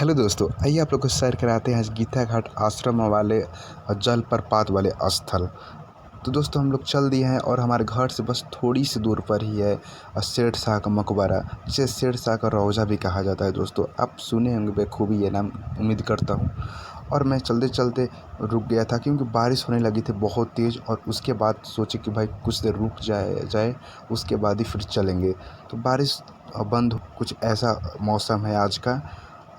Hello दोस्तों, आइए आप लोग को सैर कराते हैं आज गीता घाट आश्रम वाले जलप्रपात वाले स्थल। तो दोस्तों हम लोग चल दिए हैं और हमारे घर से बस थोड़ी सी दूर पर ही है शेर शाह का मकबरा, जिसे शेर शाह का रोज़ा भी कहा जाता है। दोस्तों आप सुने होंगे बखूबी ये नाम, उम्मीद करता हूँ। और मैं चलते चलते रुक गया था क्योंकि बारिश होने लगी थी बहुत तेज़, और उसके बाद सोचे कि भाई कुछ देर रुक जाए उसके बाद ही फिर चलेंगे। तो बारिश बंद, कुछ ऐसा मौसम है आज का।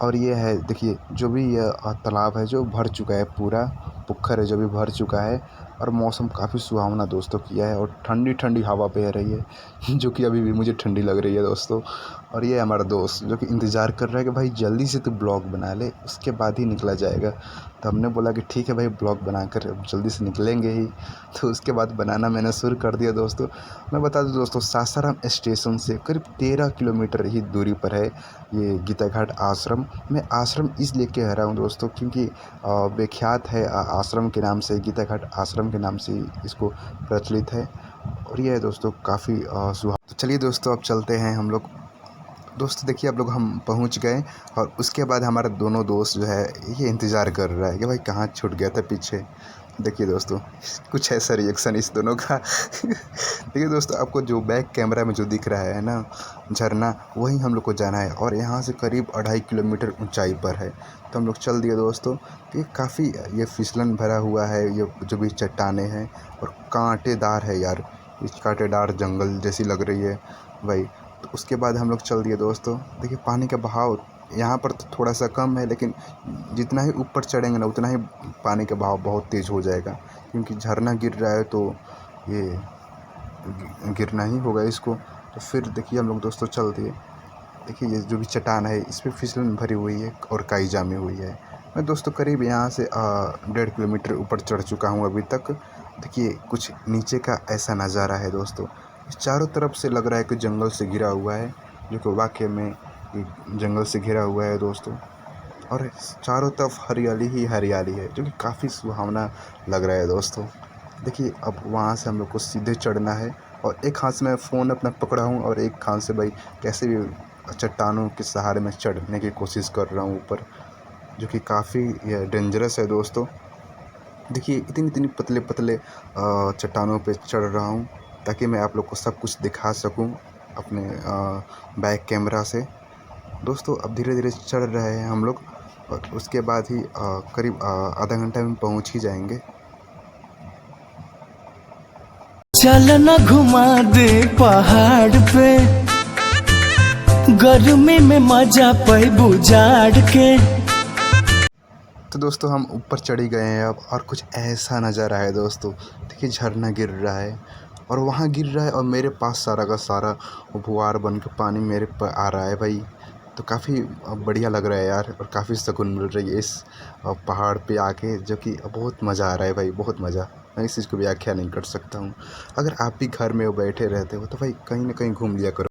और ये है, देखिए जो भी ये तालाब है जो भर चुका है, पूरा पोखर है जो भी भर चुका है। और मौसम काफ़ी सुहावना दोस्तों किया है, और ठंडी ठंडी हवा बह रही है जो कि अभी भी मुझे ठंडी लग रही है दोस्तों। और ये हमारा दोस्त जो कि इंतज़ार कर रहा है कि भाई जल्दी से तू ब्लॉग बना ले, उसके बाद ही निकला जाएगा। तो हमने बोला कि ठीक है भाई, ब्लॉग बनाकर अब जल्दी से निकलेंगे ही। तो उसके बाद बनाना मैंने शुरू कर दिया दोस्तों। मैं बता दूं दोस्तों, सासाराम स्टेशन से करीब 13 किलोमीटर ही दूरी पर है ये गीता घाट आश्रम। मैं आश्रम इसलिए कह रहा हूँ दोस्तों क्योंकि विख्यात है आश्रम के नाम से, गीता घाट आश्रम के नाम से इसको प्रचलित है। और ये है दोस्तों काफ़ी तो चलिए दोस्तों अब चलते हैं हम लोग। दोस्तों देखिए आप लोग, हम पहुंच गए, और उसके बाद हमारा दोनों दोस्त जो है ये इंतज़ार कर रहा है कि भाई कहाँ छूट गया था पीछे। देखिए दोस्तों कुछ ऐसा रिएक्शन इस दोनों का देखिए दोस्तों, आपको जो बैक कैमरा में जो दिख रहा है ना झरना, वहीं हम लोग को जाना है, और यहाँ से करीब 2.5 किलोमीटर ऊंचाई पर है। तो हम लोग चल दिए दोस्तों। तो ये काफ़ी ये फिसलन भरा हुआ है, ये जो भी चट्टानें हैं, और कांटेदार है यार, इस कांटेदार जंगल जैसी लग रही है भाई। तो उसके बाद हम लोग चल दिए दोस्तों। देखिए पानी का बहाव यहाँ पर तो थोड़ा सा कम है, लेकिन जितना ही ऊपर चढ़ेंगे ना उतना ही पानी का बहाव बहुत तेज़ हो जाएगा, क्योंकि झरना गिर रहा है तो ये गिरना ही होगा इसको। तो फिर देखिए हम लोग दोस्तों चल दिए। देखिए ये जो भी चट्टान है इस पर फिसलन भरी हुई है और काई जामी हुई है। मैं दोस्तों करीब यहाँ से 1.5 किलोमीटर ऊपर चढ़ चुका हूँ अभी तक। देखिए कुछ नीचे का ऐसा नज़ारा है दोस्तों। चारों तरफ से लग रहा है कि जंगल से घिरा हुआ है, जो कि वाकई में ये जंगल से घिरा हुआ है दोस्तों। और चारों तरफ हरियाली ही हरियाली है, जो कि काफ़ी सुहावना लग रहा है दोस्तों। देखिए अब वहाँ से हम लोग को सीधे चढ़ना है, और एक हाथ से मैं फ़ोन अपना पकड़ा हूँ और एक हाथ से भाई कैसे भी चट्टानों के सहारे में चढ़ने की कोशिश कर रहा हूँ ऊपर, जो कि काफ़ी डेंजरस है दोस्तों। देखिए इतनी इतनी पतले पतले चट्टानों पे चढ़ रहा हूँ ताकि मैं आप लोग को सब कुछ दिखा सकूँ अपने बैक कैमरा से। दोस्तों अब धीरे धीरे चढ़ रहे हैं हम लोग, और उसके बाद ही करीब आधा घंटा में पहुँच ही जाएंगे। चलना घुमा दे पहाड़ पे, गर्मी में मजा पैबू झाड़ के। तो दोस्तों हम ऊपर चढ़ी गए हैं अब, और कुछ ऐसा नज़ारा है दोस्तों। देखिए झरना गिर रहा है, और वहाँ गिर रहा है, और मेरे पास सारा का सारा फुहार बन के पानी मेरे पर आ रहा है भाई। तो काफ़ी बढ़िया लग रहा है यार, और काफ़ी सुकून मिल रही है इस पहाड़ पे आके, जो कि बहुत मज़ा आ रहा है भाई, बहुत मज़ा। मैं इस चीज़ को व्याख्या नहीं कर सकता हूँ। अगर आप भी घर में बैठे रहते हो तो भाई कहीं ना कहीं घूम लिया करो।